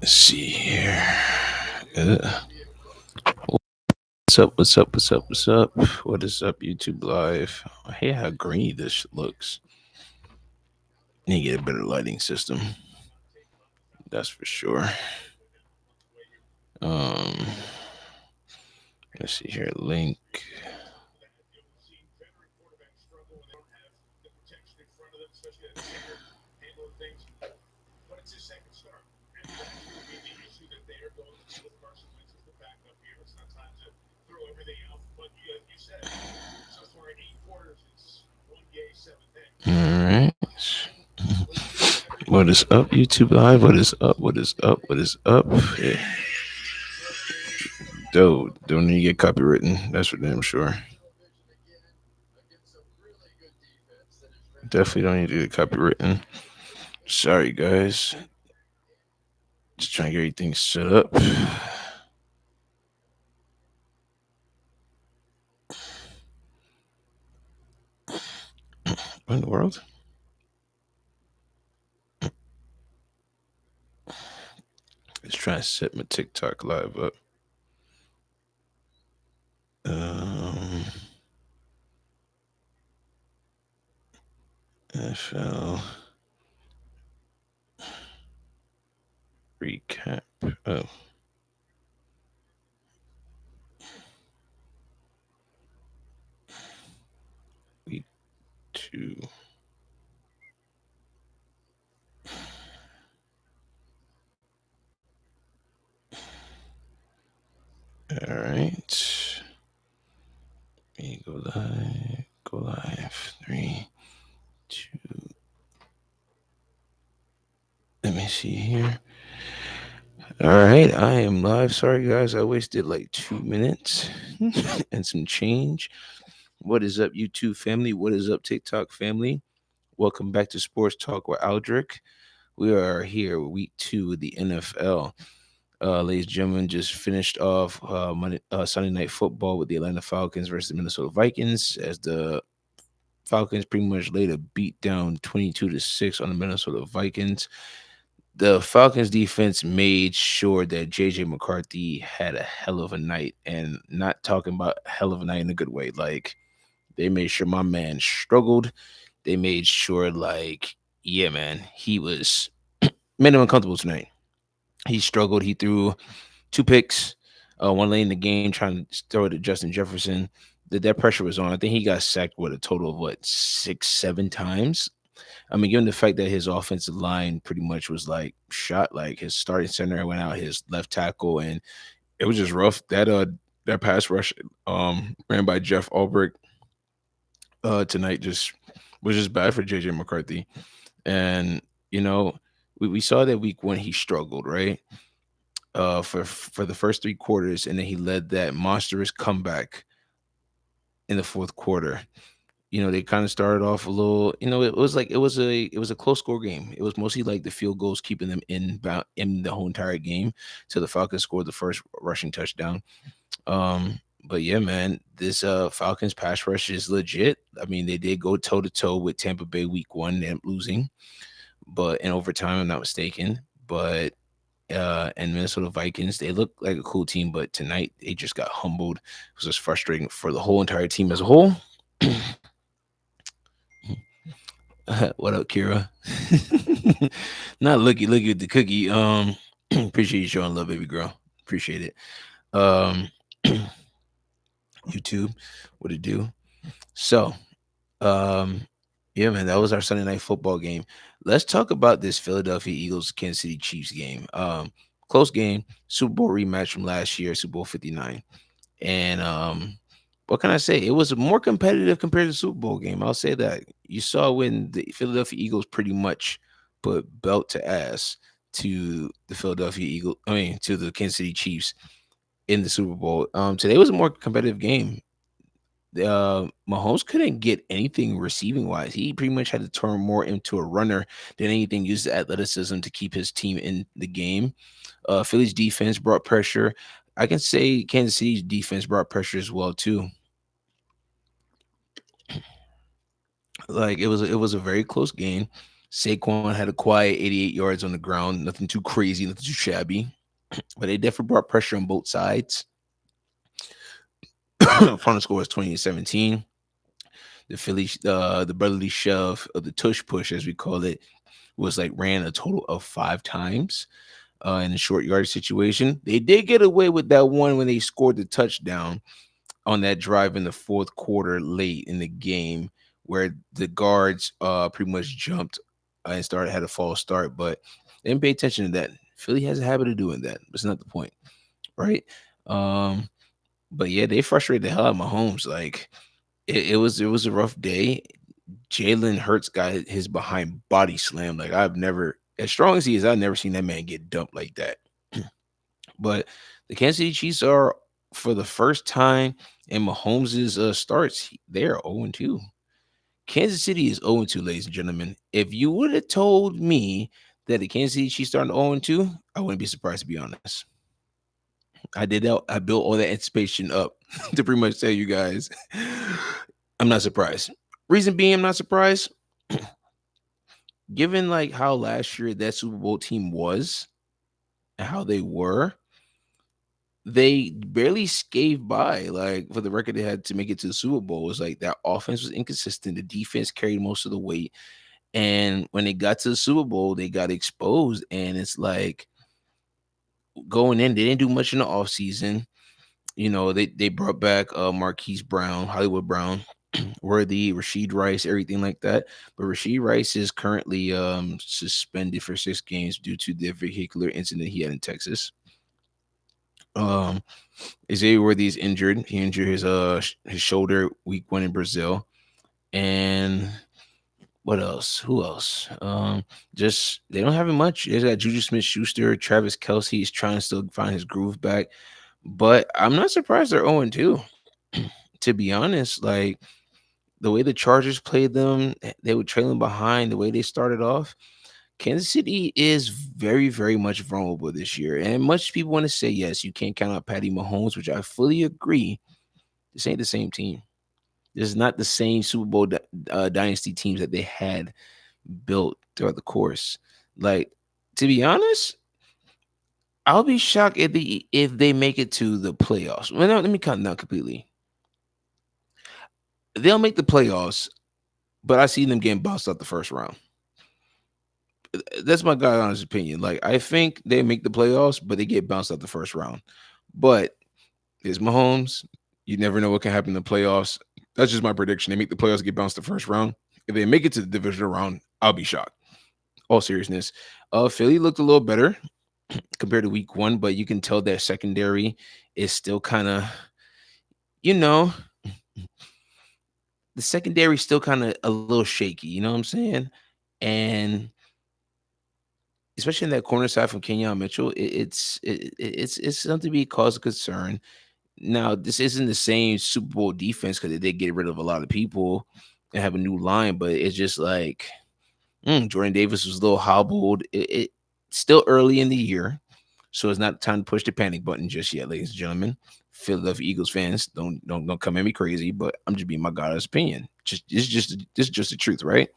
Let's see here. Uh, what's up? What's up? What's up? What's up? What is up, YouTube Live? I hate how grainy this looks. Need to get a better lighting system. That's for sure. Um, let's see here. Link. All right. What is up, YouTube Live? What is up? What is up? What is up? Yeah. Don't need to get copywritten. That's for damn sure. Definitely don't need to get copywritten. Sorry, guys. Just trying to get everything set up. What in the world? Let's try to set my TikTok live up. Um, FL recap. Oh, week 2. All right. Me go live. Go live. 3, 2. Let me see here. All right, I am live. Sorry, guys. I wasted like 2 minutes and some change. What is up, YouTube family? What is up, TikTok family? Welcome back to Sports Talk with Aldrich. We are here, week 2 of the NFL. Ladies and gentlemen, just finished off Sunday Night Football with the Atlanta Falcons versus the Minnesota Vikings as the Falcons pretty much laid a beat down 22-6 on the Minnesota Vikings. The Falcons defense made sure that JJ McCarthy had a hell of a night, and not talking about hell of a night in a good way. Like, they made sure my man struggled. They made sure, like, yeah, man, he was made him uncomfortable tonight. He struggled. He threw 2 picks, one late in the game, trying to throw it to Justin Jefferson. That pressure was on. I think he got sacked with a total of what, 6, 7 times. I mean, given the fact that his offensive line pretty much was like shot, like his starting center went out, his left tackle, and it was just rough. That pass rush ran by Jeff Ulbrich tonight just was just bad for JJ McCarthy. And you know, we saw that week 1 he struggled, right? For the first 3 quarters, and then he led that monstrous comeback in the fourth quarter. They kind of started off a little. It was like it was a close score game. It was mostly like the field goals keeping them in the whole entire game till the Falcons scored the first rushing touchdown. But yeah, man, this Falcons pass rush is legit. I mean, they did go toe to toe with Tampa Bay week 1, ended up losing, but in overtime, I'm not mistaken. But and Minnesota Vikings, they look like a cool team, but tonight they just got humbled. It was just frustrating for the whole entire team as a whole. What up, Kira? Not looky at the cookie. Appreciate you showing love, baby girl. Appreciate it. Um, YouTube, what it do? So, um, yeah, man, that was our Sunday Night Football game. Let's talk about this Philadelphia Eagles Kansas City Chiefs game. Close game, Super Bowl rematch from last year, Super Bowl 59. And what can I say? It was more competitive compared to the Super Bowl game. I'll say that. You saw when the Philadelphia Eagles pretty much put belt to ass to the Philadelphia Eagles, to the Kansas City Chiefs in the Super Bowl. Today was a more competitive game. Mahomes couldn't get anything receiving wise. He pretty much had to turn more into a runner than anything, use the athleticism to keep his team in the game. Philly's defense brought pressure. I can say Kansas City's defense brought pressure as well too. Like, it was a very close game. Saquon had a quiet 88 yards on the ground, nothing too crazy, nothing too shabby, but they definitely brought pressure on both sides. Final score was 20-17. The brotherly shove, or the tush push, as we call it, was like ran a total of 5 times in a short yardage situation. They did get away with that one when they scored the touchdown on that drive in the fourth quarter late in the game, where the guards pretty much jumped and started had a false start, but they didn't pay attention to that. Philly has a habit of doing that. That's not the point, right? Um, but yeah, they frustrated the hell out of Mahomes. Like it was a rough day. Jalen Hurts got his behind body slam. Like I've never, as strong as he is, I've never seen that man get dumped like that. But the Kansas City Chiefs are, for the first time in Mahomes' starts, they are 0-2. Kansas City is 0-2, ladies and gentlemen. If you would have told me that the Kansas City Chiefs starting 0-2, I wouldn't be surprised, to be honest. I did that. I built all that anticipation up to pretty much tell you guys I'm not surprised. Reason being, I'm not surprised, given like how last year that Super Bowl team was and how they were, they barely scaved by. Like for the record, they had to make it to the Super Bowl. It was like that offense was inconsistent. The defense carried most of the weight. And when they got to the Super Bowl, they got exposed. And it's like going in, they didn't do much in the offseason. You know, they brought back Marquise Brown, Hollywood Brown, Worthy, Rasheed Rice, everything like that. But Rasheed Rice is currently suspended for 6 games due to the vehicular incident he had in Texas. Um, Xavier Worthy is injured. He injured his shoulder week 1 in Brazil. And what else? Who else? Just they don't have it much. They got Juju Smith Schuster, Travis Kelsey is trying to still find his groove back. But I'm not surprised they're 0-2. To be honest, like the way the Chargers played them, they were trailing behind. The way they started off, Kansas City is very, very much vulnerable this year. And much people want to say, yes, you can't count out Patty Mahomes, which I fully agree. This ain't the same team. This is not the same Super Bowl dynasty teams that they had built throughout the course. Like, to be honest, I'll be shocked if they make it to the playoffs. Well, no, let me cut down completely. They'll make the playoffs, but I see them getting bounced out the first round. That's my God honest opinion. Like I think they make the playoffs, but they get bounced out the first round. But it's Mahomes. You never know what can happen in the playoffs. That's just my prediction. They make the playoffs, get bounced the first round. If they make it to the divisional round, I'll be shocked. All seriousness. Philly looked a little better compared to week 1, but you can tell their secondary is still kind of, you know, the secondary is still kind of a little shaky. You know what I'm saying? And especially in that corner side from Kenyon Mitchell, it's something to be cause of concern. Now, this isn't the same Super Bowl defense because they did get rid of a lot of people and have a new line, but it's just like Jordan Davis was a little hobbled. It still early in the year, so it's not time to push the panic button just yet, ladies and gentlemen. Philadelphia Eagles fans, don't come at me crazy, but I'm just being my God's opinion. This is just the truth, right?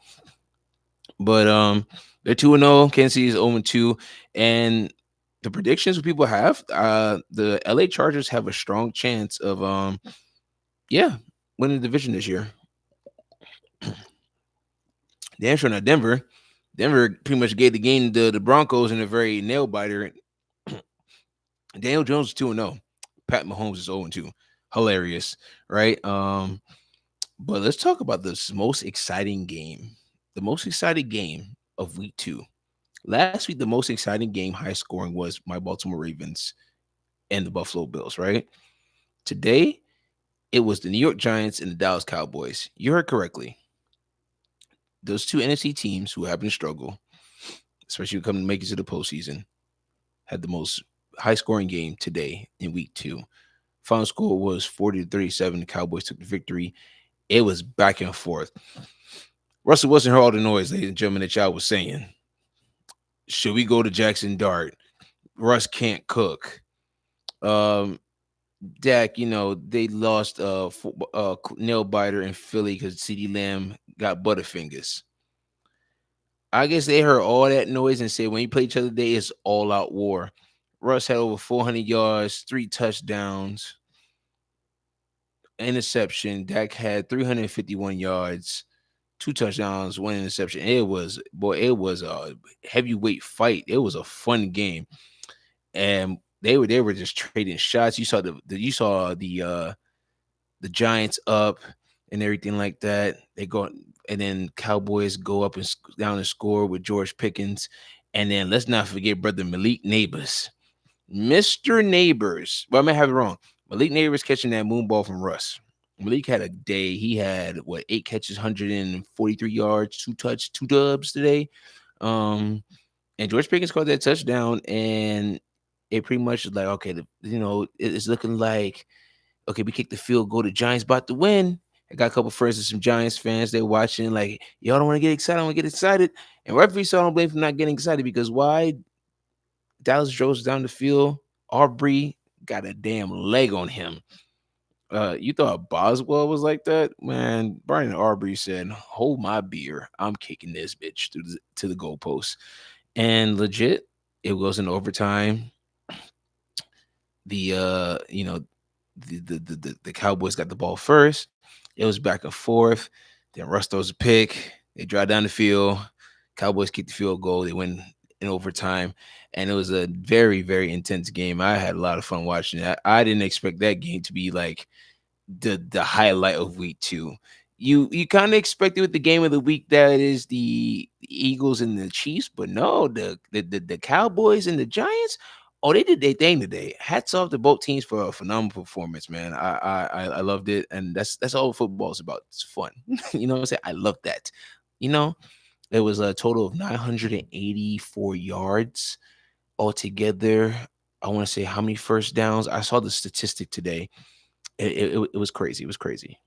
But they're 2-0. Kansas City is 0-2. And the predictions people have, the LA Chargers have a strong chance of yeah, winning the division this year. Damn sure not Denver. Denver pretty much gave the game to the Broncos in a very nail biter. Daniel Jones is 2-0. Pat Mahomes is 0-2. Hilarious, right? But let's talk about this most exciting game. The most exciting game of week 2. Last week, the most exciting game, high scoring, was my Baltimore Ravens and the Buffalo Bills, right? Today, it was the New York Giants and the Dallas Cowboys. You heard correctly. Those two NFC teams who happen to struggle, especially when coming to make it to the postseason, had the most high scoring game today in week 2. Final score was 40-37. The Cowboys took the victory. It was back and forth. Russell wasn't heard all the noise, ladies and gentlemen, that y'all was saying. Should we go to Jackson Dart? Russ can't cook. Um, Dak, they lost nail biter in Philly because CeeDee Lamb got butterfingers. I guess they heard all that noise and said when you play each other today, it's all out war. Russ had over 400 yards, 3 touchdowns, interception. Dak had 351 yards, 2 touchdowns, 1 interception. It was a heavyweight fight. It was a fun game, and they were just trading shots. You saw the Giants up and everything like that. They go and then Cowboys go up and down and score with George Pickens, and then let's not forget brother Malik Neighbors, Mister Neighbors. Well, I may have it wrong. Malik Neighbors catching that moon ball from Russ. Malik had a day. He had 8 catches, 143 yards, two dubs today. And George Pickens caught that touchdown, and it pretty much is like, okay, it's looking like, okay, we kicked the field goal. The Giants about to win. I got a couple friends and some Giants fans. They're watching, like, y'all don't want to get excited. I want to get excited. And referee saw don't blame for not getting excited because why? Dallas drove down the field. Aubrey got a damn leg on him. You thought Boswell was like that? Man, Brian Aubrey said, hold my beer. I'm kicking this bitch to the goalpost. And legit, it was in overtime. The the Cowboys got the ball first. It was back and forth. Then Russ throws a pick. They drive down the field. Cowboys kick the field goal. They win in overtime, and it was a very, very intense game. I had a lot of fun watching that. I didn't expect that game to be like the highlight of week 2. You kind of expected with the game of the week that is the Eagles and the Chiefs, but no, the Cowboys and the Giants. Oh, they did their thing today. Hats off to both teams for a phenomenal performance, man. I loved it, and that's all football is about. It's fun. You know what I'm saying? I love that. You know, it was a total of 984 yards altogether. I want to say how many first downs. I saw the statistic today. It was crazy. It was crazy.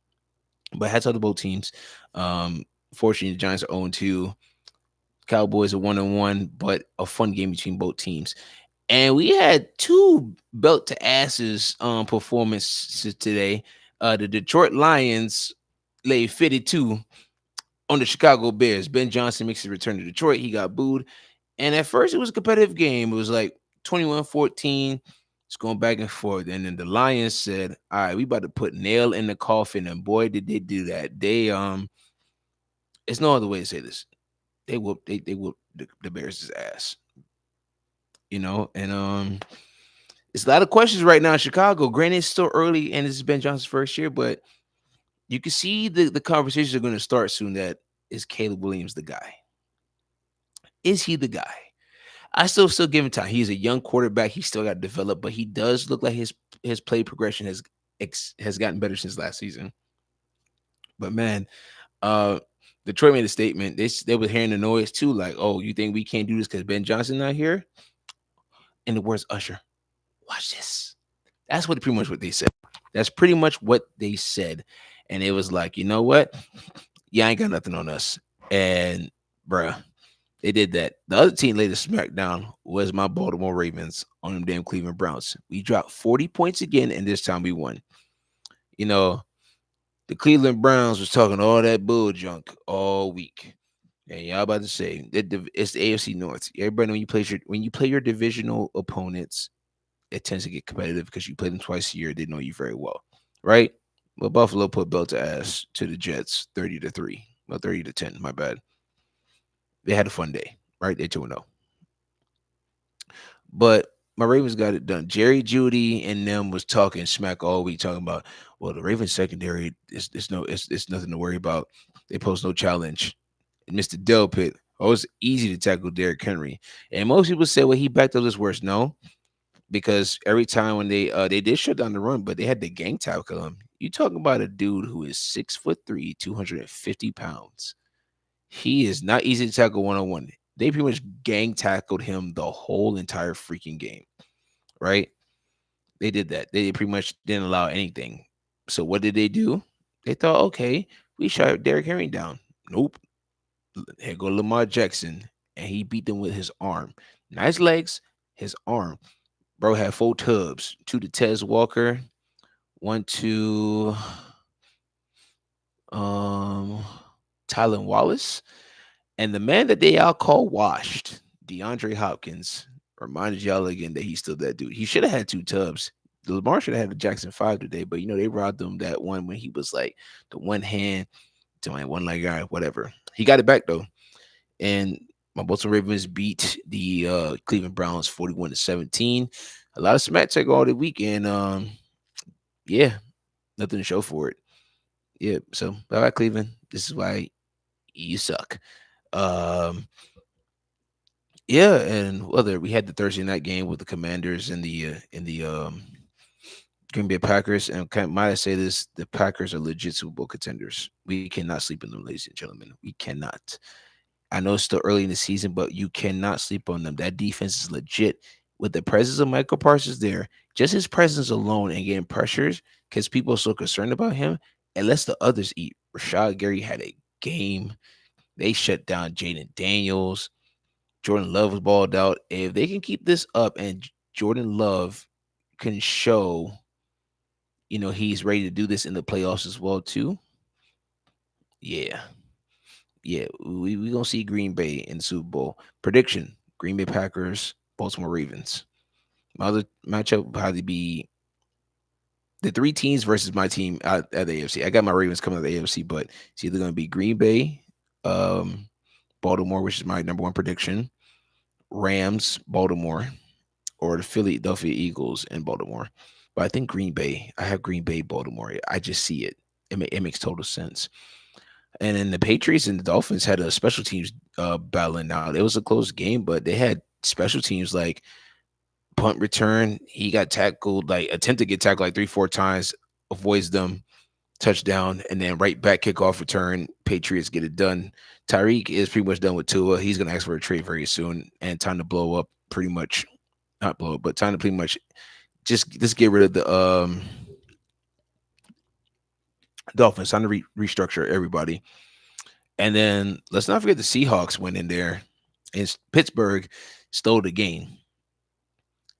But hats off to both teams. Fortunately, the Giants are 0-2. Cowboys are 1-1, but a fun game between both teams. And we had two belt to asses performances today. The Detroit Lions laid 52 on the Chicago Bears. Ben Johnson makes his return to Detroit. He got booed. And at first, it was a competitive game. It was like 21-14. It's going back and forth. And then the Lions said, all right, we about to put nail in the coffin. And boy, did they do that. It's no other way to say this. They whooped the Bears' ass. And it's a lot of questions right now in Chicago. Granted, it's still early and this is Ben Johnson's first year, but you can see the conversations are going to start soon. That is Caleb Williams the guy? Is he the guy? I still give him time. He's a young quarterback. He still got to develop, but he does look like his play progression has gotten better since last season. But man, Detroit made a statement. They were hearing the noise too, like, oh, you think we can't do this because Ben Johnson not here? In the words Usher, watch this. That's pretty much what they said. That's pretty much what they said. And it was like, you know what? Yeah, I ain't got nothing on us. And bruh, they did that. The other team laid a smackdown was my Baltimore Ravens on them damn Cleveland Browns. We dropped 40 points again, and this time we won. The Cleveland Browns was talking all that bull junk all week. And y'all about to say it's the AFC North. Everybody, when you play your divisional opponents, it tends to get competitive because you play them twice a year. They know you very well, right? But Buffalo put belt to ass to the Jets, 30-3. Well, 30-10. My bad. They had a fun day, right? They 2-0. But my Ravens got it done. Jerry Jeudy and them was talking smack all week, talking about, well, the Ravens secondary it's nothing to worry about. They pose no challenge. And Mr. Delpit, it's easy to tackle Derrick Henry. And most people say, well, he backed up his worst. No, because every time when they did shut down the run, but they had to gang tackle him. You talking about a dude who is 6'3", 250 pounds. He is not easy to tackle one-on-one. They pretty much gang tackled him the whole entire freaking game, right? They did that. They pretty much didn't allow anything. So what did they do? They thought, okay, we shot Derrick Henry down. Nope. Here go Lamar Jackson, and he beat them with his arm. Nice legs, his arm. Bro had 4 tubs. 2 to Tez Walker, 1 to Tylen Wallace, And the man that they all call washed, DeAndre Hopkins, reminded y'all again that he's still that dude. He should have had 2 tubs. Lamar should have had a Jackson 5 today, but they robbed him that one when he was like the one hand to my one leg guy, whatever. He got it back though. And my Baltimore Ravens beat the Cleveland Browns 41-17. A lot of smack talk all the weekend. Yeah, nothing to show for it. Yeah, so bye bye Cleveland. This is why you suck. Um, yeah, and whether we had the Thursday night game with the Commanders and the Green Bay Packers, and might I say this, the Packers are legit Super Bowl contenders. We cannot sleep on them, ladies and gentlemen. We cannot. I know it's still early in the season, but you cannot sleep on them. That defense is legit. With the presence of Michael Parsons there, just his presence alone and getting pressures, because people are so concerned about him, and lets the others eat. Rashad Gary had a game. They shut down Jaden Daniels. Jordan Love was balled out. If they can keep this up and Jordan Love can show, he's ready to do this in the playoffs as well, too. Yeah. Yeah, we gonna see Green Bay in the Super Bowl. Prediction: Green Bay Packers, Baltimore Ravens. My other matchup will probably be the 3 teams versus my team at the AFC. I got my Ravens coming out of the AFC, but it's either gonna be Green Bay, um, Baltimore, which is my number one prediction, Rams, Baltimore, or the Philadelphia Eagles in Baltimore. But I think Green Bay. I have Green Bay, Baltimore. I just see it. It makes total sense. And then the Patriots and the Dolphins had a special teams battling out. It was a close game, but they had special teams like punt return. He got tackled, like attempted to get tackled like 3, 4 times, avoids them, touchdown, and then right back kickoff return. Patriots get it done. Tyreek is pretty much done with Tua. He's gonna ask for a trade very soon, and time to blow up. Pretty much, not blow up, but time to pretty much just get rid of the Dolphins. Time to restructure everybody. And then let's not forget the Seahawks went in there and Pittsburgh stole the game.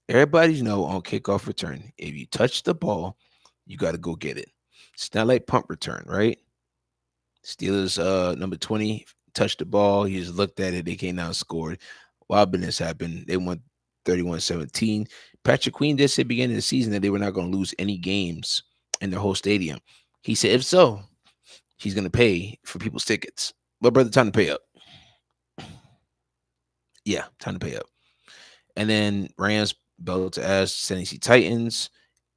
Everybody's know on kickoff return, if you touch the ball, you got to go get it. It's not like punt return, right? Steelers number 20 touched the ball. He just looked at it. They came down and scored. Wild business happened. They won 31-17. Patrick Queen did say beginning of the season that they were not going to lose any games in their whole stadium. He said if so, he's going to pay for people's tickets. But brother, time to pay up. Yeah, time to pay up. And then Rams belt to ass Tennessee Titans,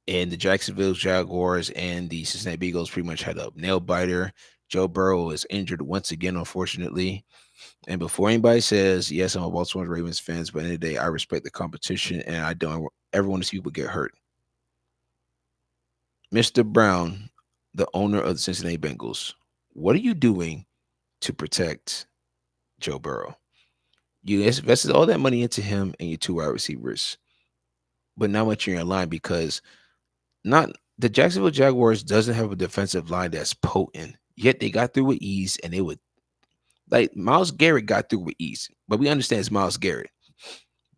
and the Jacksonville Jaguars and the Cincinnati Bengals pretty much had a nail biter. Joe Burrow is injured once again, unfortunately. And before anybody says, yes, I'm a Baltimore Ravens fans, but at the end of the day, I respect the competition and I don't ever want to see people get hurt. Mr. Brown, the owner of the Cincinnati Bengals, what are you doing to protect Joe Burrow? You invested all that money into him and your 2 wide receivers, but not much in your line because not the Jacksonville Jaguars doesn't have a defensive line that's potent. Yet they got through with ease, and they would like Myles Garrett got through with ease. But we understand it's Myles Garrett.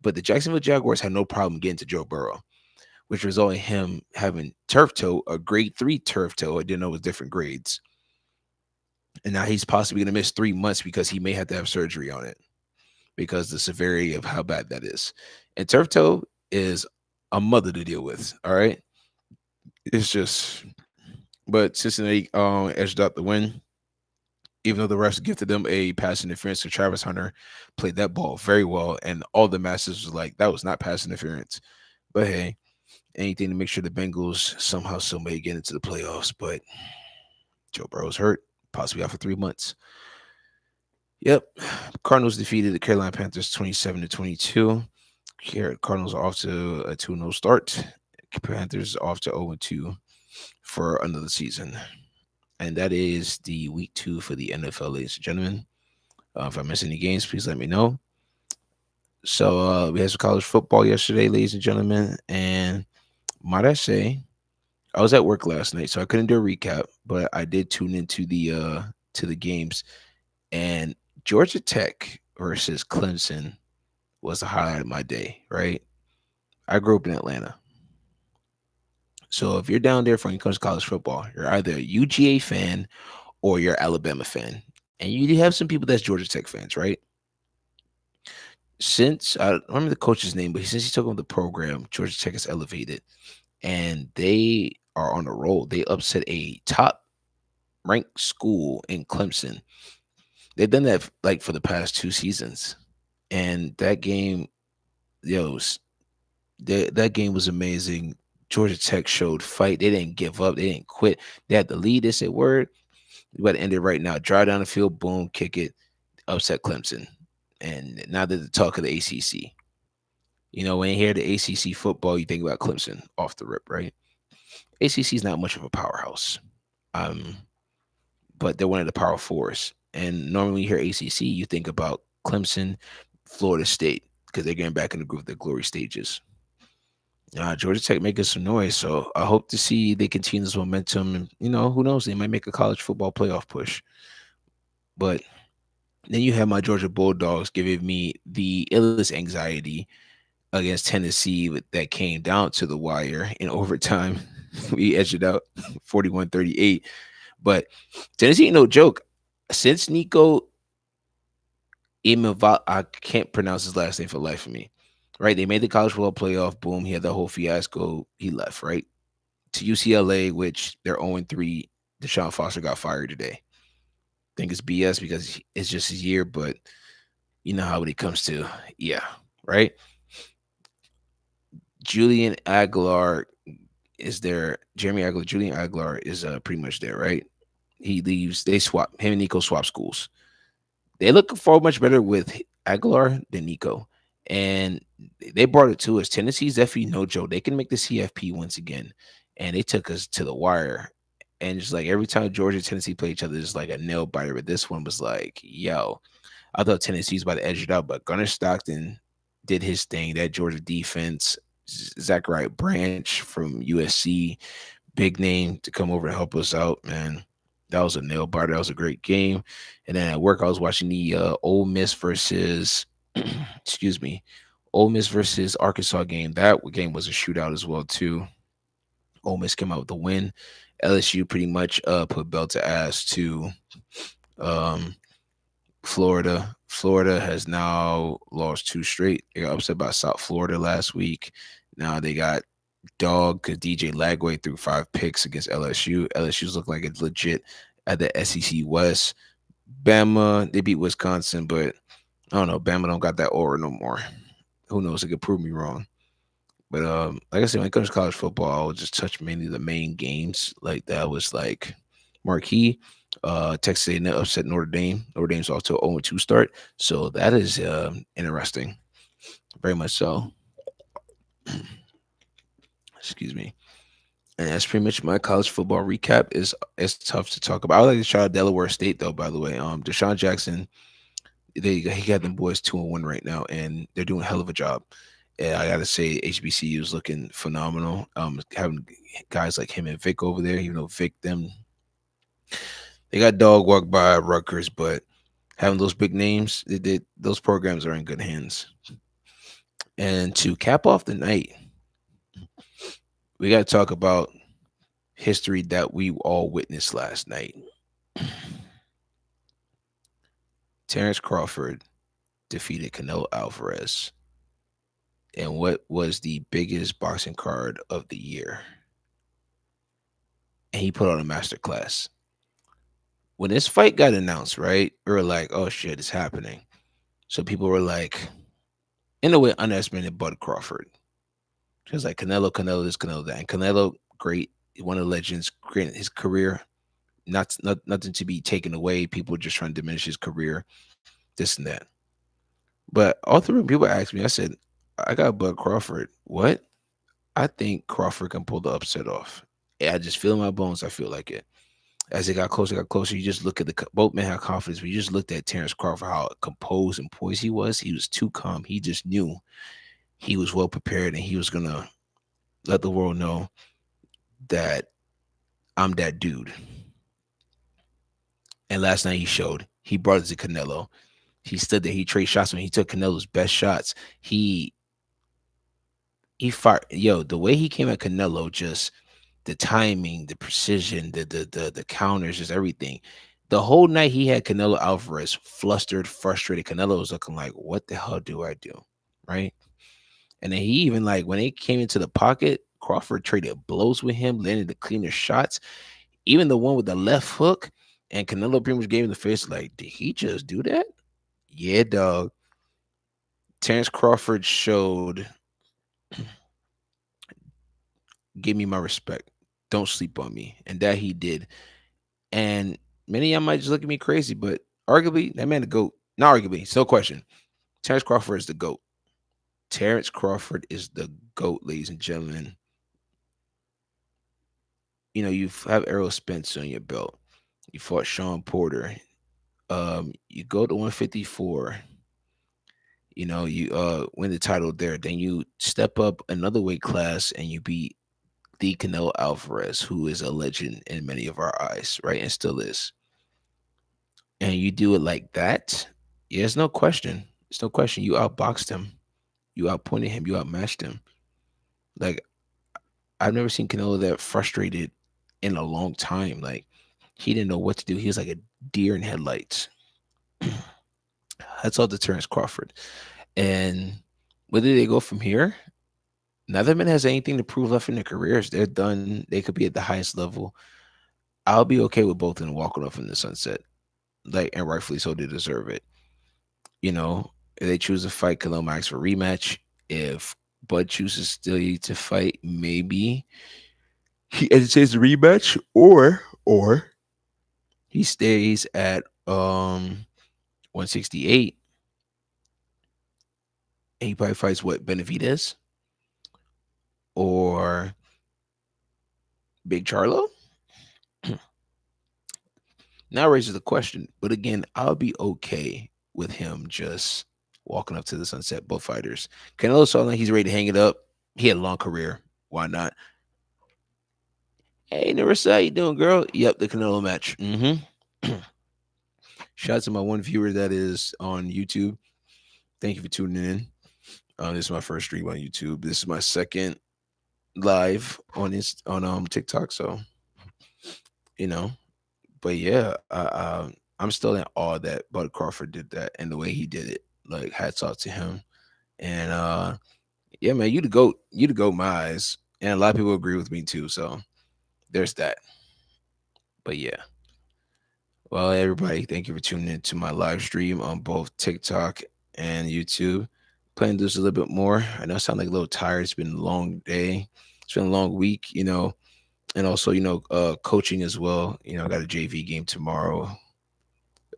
But the Jacksonville Jaguars had no problem getting to Joe Burrow, which resulted in him having turf toe, a grade 3 turf toe. I didn't know it was different grades. And now he's possibly going to miss 3 months because he may have to have surgery on it because the severity of how bad that is. And turf toe is a mother to deal with. All right. It's just, but Cincinnati edged out the win, even though the refs gifted them a pass interference. So Travis Hunter played that ball very well, and all the masters was like, that was not pass interference. But hey, anything to make sure the Bengals somehow still may get into the playoffs. But Joe Burrow's hurt, possibly out for 3 months. Yep. Cardinals defeated the Carolina Panthers 27-22. Cardinals are off to a 2-0 start. Panthers off to 0-2 for another season. And that is the week 2 for the NFL, ladies and gentlemen. If I miss any games, please let me know. So we had some college football yesterday, ladies and gentlemen. And might I say, I was at work last night, so I couldn't do a recap, but I did tune into the games. And Georgia Tech versus Clemson was the highlight of my day, right? I grew up in Atlanta. So if you're down there for when it comes to college football, you're either a UGA fan or you're an Alabama fan. And you have some people that's Georgia Tech fans, right? Since I don't remember the coach's name, but since he took on the program, Georgia Tech has elevated, and they are on a roll. They upset a top ranked school in Clemson. They've done that like for the past 2 seasons, and that game, yo, that game was amazing. Georgia Tech showed fight. They didn't give up. They didn't quit. They had the lead. They said, "Word, we got to end it right now. Drive down the field, boom, kick it, upset Clemson." And now they're the talk of the ACC. When you hear the ACC football, you think about Clemson off the rip, right? ACC is not much of a powerhouse, um, but they're one of the Power Fours. And normally, when you hear ACC, you think about Clemson, Florida State, because they're getting back in the groove of the glory stages. Georgia Tech making some noise, so I hope to see they continue this momentum. And who knows? They might make a college football playoff push. But then you have my Georgia Bulldogs giving me the illest anxiety against Tennessee that came down to the wire in overtime. We edged it out 41-38. But Tennessee ain't no joke. Since Nico I can't pronounce his last name for the life of me. Right? They made the college football playoff. Boom. He had that whole fiasco. He left, right? To UCLA, which they're 0-3. Deshaun Foster got fired today. Think it's BS because it's just his year, but you know how when it comes to, yeah, right? Julian Aguilar is there. Jeremy Aguilar, Julian Aguilar is pretty much there, right? He leaves. They swap. Him and Nico swap schools. They look far much better with Aguilar than Nico. And they brought it to us. Tennessee's definitely no joke. They can make the CFP once again. And they took us to the wire. And just like every time Georgia and Tennessee play each other, it's like a nail biter. But this one was like, yo, I thought Tennessee was about to edge it out. But Gunnar Stockton did his thing. That Georgia defense, Zachariah Branch from USC, big name to come over to help us out, man. That was a nail biter. That was a great game. And then at work, I was watching the Ole Miss versus, excuse me, Ole Miss versus Arkansas game. That game was a shootout as well too. Ole Miss came out with the win. LSU pretty much put belt to ass to um, Florida. Florida has now lost 2 straight. They got upset by South Florida last week. Now they got dog because DJ Lagway threw 5 picks against LSU. LSU's look like it's legit at the SEC West. Bama, they beat Wisconsin, but I don't know. Bama don't got that aura no more. Who knows? It could prove me wrong. But like I said, when it comes to college football, I'll just touch mainly the main games. Like that was like marquee. Texas A&M upset Notre Dame. Notre Dame's off to an 0-2 start. So that is interesting. Very much so. Excuse me. And that's pretty much my college football recap. It's tough to talk about. I would like to shout out Delaware State though, by the way. Deshaun Jackson, he got them boys 2-1 right now, and they're doing a hell of a job. And I gotta say, HBCU is looking phenomenal. Having guys like him and Vic over there, even though Vic they got dog walked by Rutgers, but having those big names, those programs are in good hands. And to cap off the night, we got to talk about history that we all witnessed last night. Terrence Crawford defeated Canelo Alvarez in what was the biggest boxing card of the year. And he put on a masterclass. When this fight got announced, right, we were like, oh shit, it's happening. So people were like, in a way, underestimated Bud Crawford. Because like Canelo this, Canelo that. And Canelo, great, one of the legends, great his career. Nothing to be taken away. People just trying to diminish his career, this and that. But all three people asked me, I said, I got Bud Crawford. What? I think Crawford can pull the upset off. Yeah, I just feel in my bones. I feel like it. As it got closer. You just look at both men had confidence. But you just looked at Terrence Crawford, how composed and poised he was. He was too calm. He just knew he was well prepared, and he was gonna let the world know that I'm that dude. And last night he showed. He brought it to Canelo. He stood there. He traded shots when he took Canelo's best shots. He fired. Yo, the way he came at Canelo, just the timing, the precision, the counters, just everything. The whole night he had Canelo Alvarez flustered, frustrated. Canelo was looking like, what the hell do I do? Right. And then he even like when they came into the pocket, Crawford traded blows with him, landed the cleaner shots, even the one with the left hook. And Canelo pretty much gave him the face like, did he just do that? Yeah, dog. Terrence Crawford showed, give me my respect. Don't sleep on me. And that he did. And many of y'all might just look at me crazy, but arguably, that man the GOAT. Not arguably, it's no question. Terrence Crawford is the GOAT. Terrence Crawford is the GOAT, ladies and gentlemen. You know, you have Errol Spence on your belt. You fought Sean Porter. You go to 154. You know, you win the title there. Then you step up another weight class and you beat the Canelo Alvarez, who is a legend in many of our eyes, right? And still is. And you do it like that, yeah, it's no question. It's no question. You outboxed him. You outpointed him. You outmatched him. Like I've never seen Canelo that frustrated in a long time. Like he didn't know what to do. He was like a deer in headlights. That's all to Terrence Crawford. And where do they go from here? Neither man has anything to prove left in their careers. They're done. They could be at the highest level. I'll be okay with both of them walking off in the sunset. Like, and rightfully so, they deserve it. You know, if they choose to fight, Khalil Max for rematch. If Bud chooses still to fight, maybe he entertains the rematch, or he stays at 168 and he probably fights what, Benavidez or Big Charlo. Now raises the question, but again, I'll be okay with him just walking up to the sunset. Both fighters. Canelo sounds like he's ready to hang it up. He had a long career. Why not? Hey, Narissa, how you doing, girl? Yep, the Canelo match. Shout out to my one viewer that is on YouTube. Thank you for tuning in. This is my first stream on YouTube. This is my second live on TikTok. So you know, but yeah, I'm still in awe that Bud Crawford did that and the way he did it. Like hats off to him. And yeah, man, you the goat. You the goat, my eyes. And a lot of people agree with me too. So there's that. But yeah. Well, everybody, thank you for tuning in to my live stream on both TikTok and YouTube. Plan to do this a little bit more. I know I sound like a little tired. It's been a long day. It's been a long week, you know, and also, coaching as well. You know, I got a JV game tomorrow.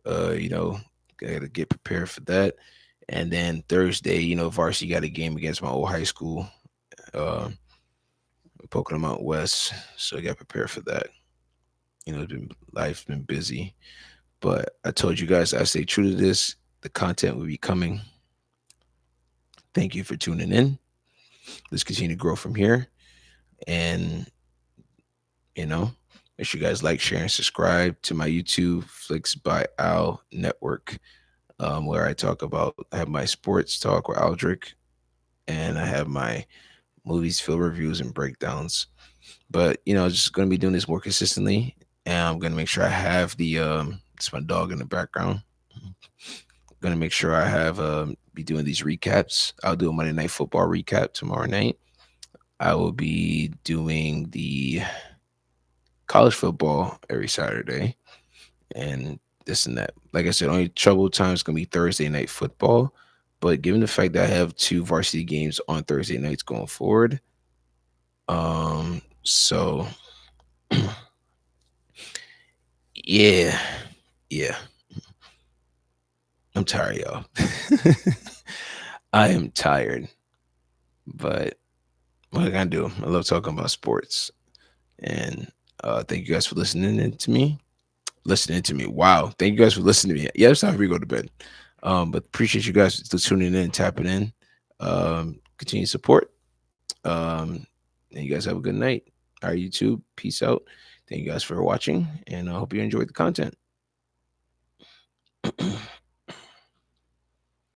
You know, gotta get prepared for that. And then Thursday, varsity got a game against my old high school, uh, Pocono Mount West. So I got prepared for that. Life's been busy. But I told you guys I stay true to this. The content will be coming. Thank you for tuning in. Let's continue to grow from here. And, make sure you guys like, share, and subscribe to my YouTube, Flicks by Al Network, where I have my sports talk with Aldrich, and I have my movies, film reviews, and breakdowns. But, just going to be doing this more consistently. And I'm going to make sure I have it's my dog in the background. Gonna make sure I have be doing these recaps. I'll do a Monday Night Football recap tomorrow night. I will be doing the college football every Saturday, and this and that. Like I said, only trouble time is gonna be Thursday night football. But given the fact that I have two varsity games on Thursday nights going forward, so yeah, yeah, I'm tired, y'all. I am tired, but what I gotta do? I love talking about sports. And thank you guys for listening to me. Listening to me. Wow. Thank you guys for listening to me. Yeah, it's time for me to go to bed. But appreciate you guys still tuning in, tapping in. Continue support. And you guys have a good night. All right, YouTube. Peace out. Thank you guys for watching. And I hope you enjoyed the content.